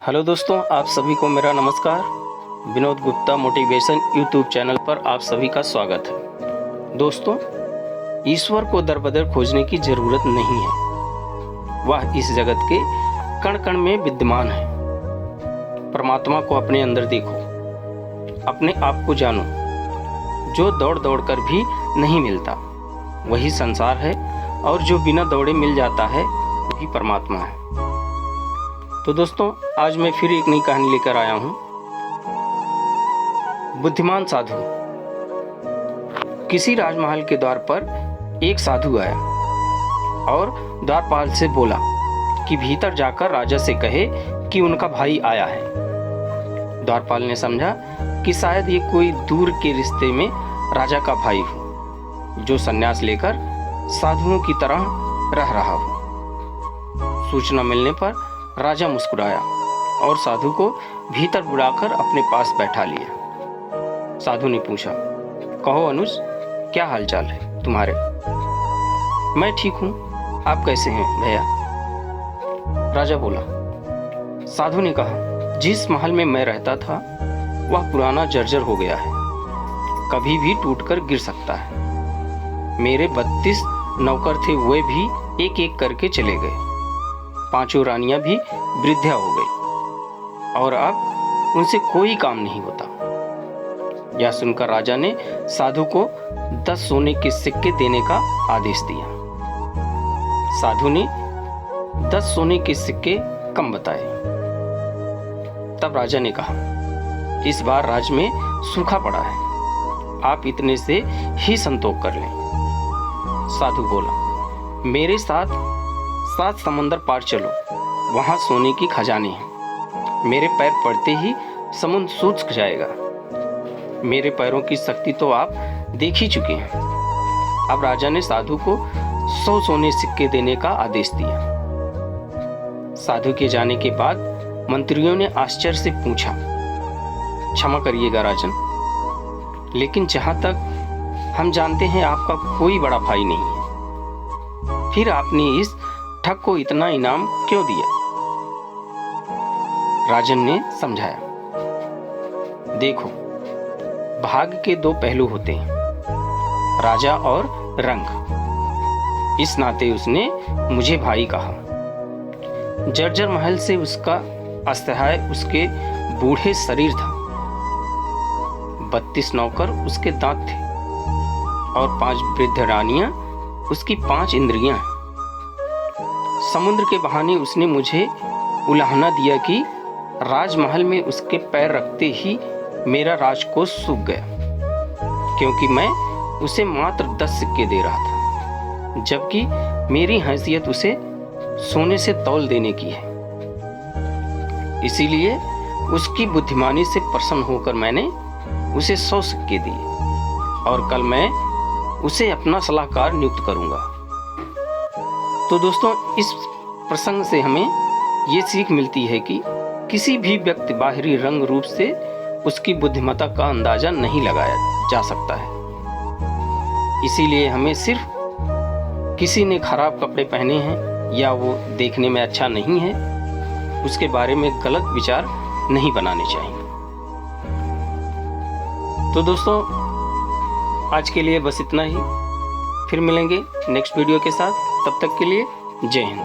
Hello दोस्तों, आप सभी को मेरा नमस्कार। Vinod Gupta motivation YouTube channel पर आप सभी का स्वागत है। दोस्तों, ईश्वर को दर बदर खोजने की जरूरत नहीं है। वह इस जगत के कण कण में विद्यमान है। परमात्मा को अपने अंदर देखो, अपने आप को जानो। जो दौड़ दौड़ कर भी नहीं मिलता वही संसार है, और जो बिना दौड़े मिल जाता है वही परमात्मा है। तो दोस्तों, आज मैं फिर एक नई कहानी लेकर आया हूं। बुद्धिमान साधु। किसी राजमहल के द्वार पर एक साधु आया और द्वारपाल से बोला कि भीतर जाकर राजा से कहे कि उनका भाई आया है। द्वारपाल ने समझा कि शायद ये कोई दूर के रिश्ते में राजा का भाई हो, जो संन्यास लेकर साधुओं की तरह रह रहा हो। सूचना मिलने पर राजा मुस्कुराया और साधु को भीतर बुलाकर अपने पास बैठा लिया। साधु ने पूछा, कहो अनुज, क्या हालचाल है तुम्हारे? मैं ठीक हूं, आप कैसे हैं भैया? राजा बोला। साधु ने कहा, जिस महल में मैं रहता था वह पुराना जर्जर हो गया है, कभी भी टूटकर गिर सकता है। मेरे 32 नौकर थे, वे भी एक एक करके चले गए। 5 रानियां भी वृद्धा हो गई और अब उनसे कोई काम नहीं होता। यह सुनकर राजा ने साधु को 10 सोने के सिक्के देने का आदेश दिया। साधु ने 10 सोने के सिक्के कम बताए। तब राजा ने कहा, इस बार राज्य में सूखा पड़ा है, आप इतने से ही संतोष कर लें। साधु बोला, मेरे साथ 7 समंदर पार चलो, वहां सोने की खजाने हैं। मेरे पैर पड़ते ही समुद्र सूख जाएगा। मेरे पैरों की शक्ति तो आप देख ही चुके हैं। अब राजा ने साधु को 100 सोने सिक्के देने का आदेश दिया। साधु के जाने के बाद मंत्रियों ने आश्चर्य से पूछा, क्षमा करिएगा राजन, लेकिन जहां तक हम जानते हैं आपका कोई बड़ा भाई नहीं है, फिर आपने इस ठग को इतना इनाम क्यों दिया? राजन ने समझाया, देखो, भाग्य के 2 पहलू होते हैं, राजा और रंग। इस नाते उसने मुझे भाई कहा। जर्जर महल से उसका असहाय उसके बूढ़े शरीर था। 32 नौकर उसके दांत थे और 5 वृद्ध रानियां उसकी 5 इंद्रियां हैं। समुद्र के बहाने उसने मुझे उलाहना दिया कि राजमहल में उसके पैर रखते ही मेरा राजकोष सूख गया, क्योंकि मैं उसे मात्र 10 सिक्के दे रहा था, जबकि मेरी हैसियत उसे सोने से तौल देने की है। इसीलिए उसकी बुद्धिमानी से प्रसन्न होकर मैंने उसे 100 सिक्के दिए और कल मैं उसे अपना सलाहकार नियुक्त करूंगा। तो दोस्तों, इस प्रसंग से हमें ये सीख मिलती है कि किसी भी व्यक्ति बाहरी रंग रूप से उसकी बुद्धिमत्ता का अंदाजा नहीं लगाया जा सकता है। इसीलिए हमें सिर्फ किसी ने खराब कपड़े पहने हैं या वो देखने में अच्छा नहीं है, उसके बारे में गलत विचार नहीं बनाने चाहिए। तो दोस्तों, आज के लिए बस इतना ही। फिर मिलेंगे नेक्स्ट वीडियो के साथ। तब तक के लिए जय हिंद।